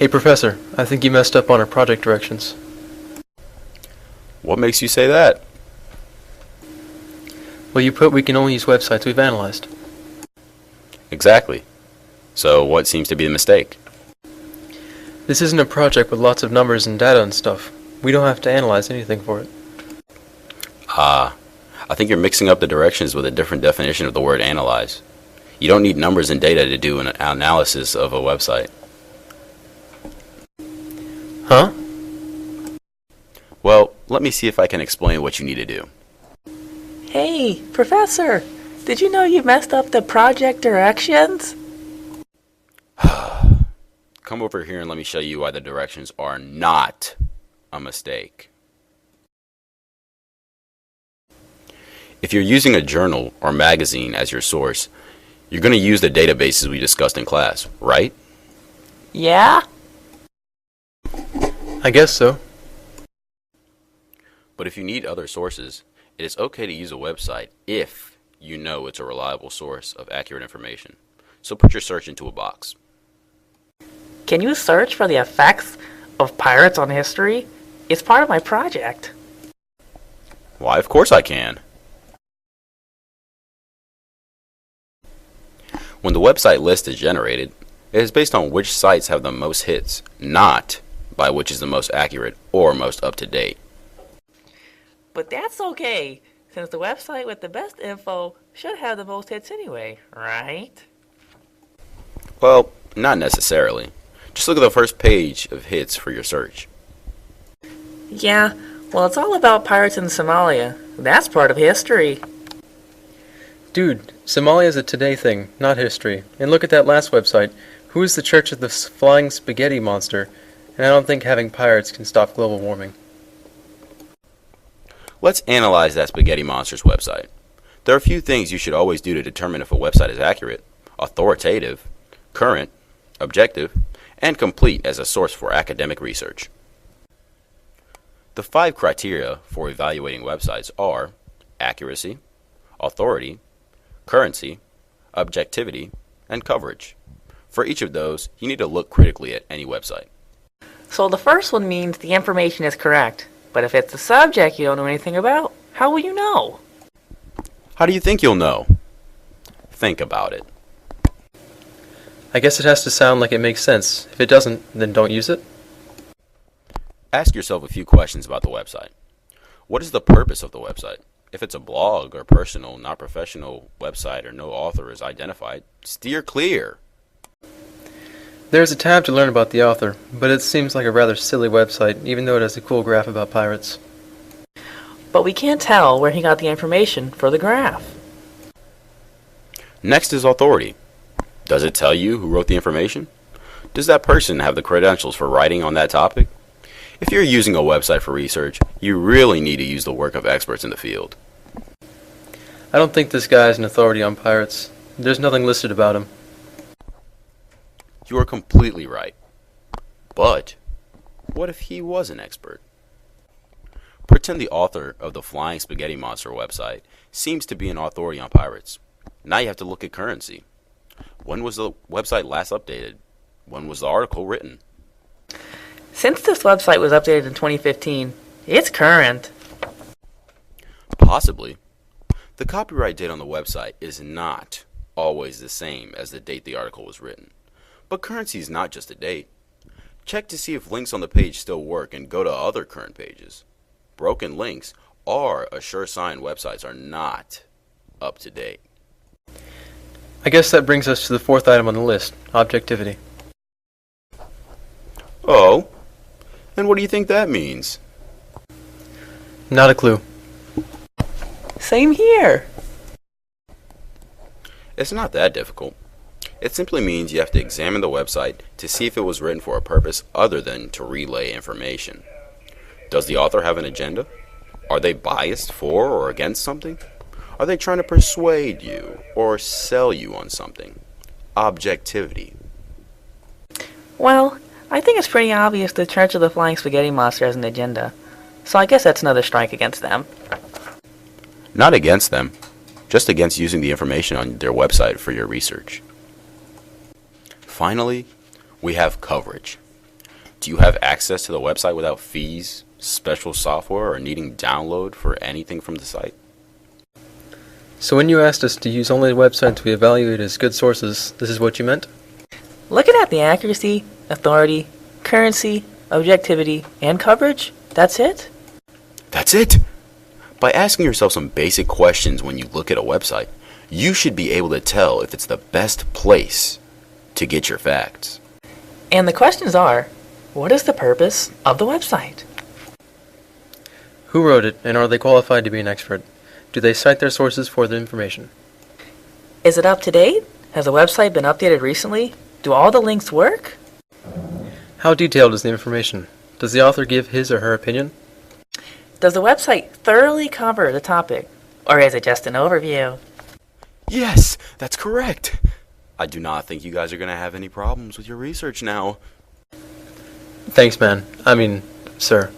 Hey, Professor, I think you messed up on our project directions. What makes you say that? Well, you put we can only use websites we've analyzed. Exactly. So what seems to be the mistake? This isn't a project with lots of numbers and data and stuff. We don't have to analyze anything for it. I think you're mixing up the directions with a different definition of the word analyze. You don't need numbers and data to do an analysis of a website. Huh? Well, let me see if I can explain what you need to do. Hey, Professor, did you know you messed up the project directions? Come over here and let me show you why the directions are not a mistake. If you're using a journal or magazine as your source, you're going to use the databases we discussed in class, right? Yeah? I guess so. But if you need other sources, it is okay to use a website if you know it's a reliable source of accurate information. So put your search into a box. Can you search for the effects of pirates on history? It's part of my project. Why, of course I can. When the website list is generated, it is based on which sites have the most hits, not by which is the most accurate or most up-to-date. But that's okay, since the website with the best info should have the most hits anyway, right? Well, not necessarily. Just look at the first page of hits for your search. Yeah, well, it's all about pirates in Somalia. That's part of history. Dude, Somalia is a today thing, not history. And look at that last website. Who is the Church of the Flying Spaghetti Monster? And I don't think having pirates can stop global warming. Let's analyze that Spaghetti Monster's website. There are a few things you should always do to determine if a website is accurate, authoritative, current, objective, and complete as a source for academic research. The 5 criteria for evaluating websites are accuracy, authority, currency, objectivity, and coverage. For each of those, you need to look critically at any website. So the first one means the information is correct. But if it's a subject you don't know anything about, how will you know? How do you think you'll know? Think about it. I guess it has to sound like it makes sense. If it doesn't, then don't use it. Ask yourself a few questions about the website. What is the purpose of the website? If it's a blog or personal, not professional website or no author is identified, steer clear. There's a tab to learn about the author, but it seems like a rather silly website, even though it has a cool graph about pirates. But we can't tell where he got the information for the graph. Next is authority. Does it tell you who wrote the information? Does that person have the credentials for writing on that topic? If you're using a website for research, you really need to use the work of experts in the field. I don't think this guy is an authority on pirates. There's nothing listed about him. You are completely right. But what if he was an expert? Pretend the author of the Flying Spaghetti Monster website seems to be an authority on pirates. Now you have to look at currency. When was the website last updated? When was the article written? Since this website was updated in 2015, it's current. Possibly. The copyright date on the website is not always the same as the date the article was written. But currency is not just a date. Check to see if links on the page still work and go to other current pages. Broken links are a sure sign websites are not up to date. I guess that brings us to the 4th item on the list, objectivity. Oh, and what do you think that means? Not a clue. Same here. It's not that difficult. It simply means you have to examine the website to see if it was written for a purpose other than to relay information. Does the author have an agenda? Are they biased for or against something? Are they trying to persuade you or sell you on something? Objectivity. Well, I think it's pretty obvious the Church of the Flying Spaghetti Monster has an agenda. So I guess that's another strike against them. Not against them, just against using the information on their website for your research. Finally, we have coverage. Do you have access to the website without fees, special software, or needing download for anything from the site? So when you asked us to use only websites we evaluate as good sources, this is what you meant? Looking at the accuracy, authority, currency, objectivity, and coverage, that's it? That's it! By asking yourself some basic questions when you look at a website, you should be able to tell if it's the best place to get your facts. And the questions are, what is the purpose of the website? Who wrote it, and are they qualified to be an expert? Do they cite their sources for the information? Is it up to date? Has the website been updated recently? Do all the links work? How detailed is the information? Does the author give his or her opinion? Does the website thoroughly cover the topic? Or is it just an overview? Yes, that's correct. I do not think you guys are going to have any problems with your research now. Thanks, man. I mean, sir.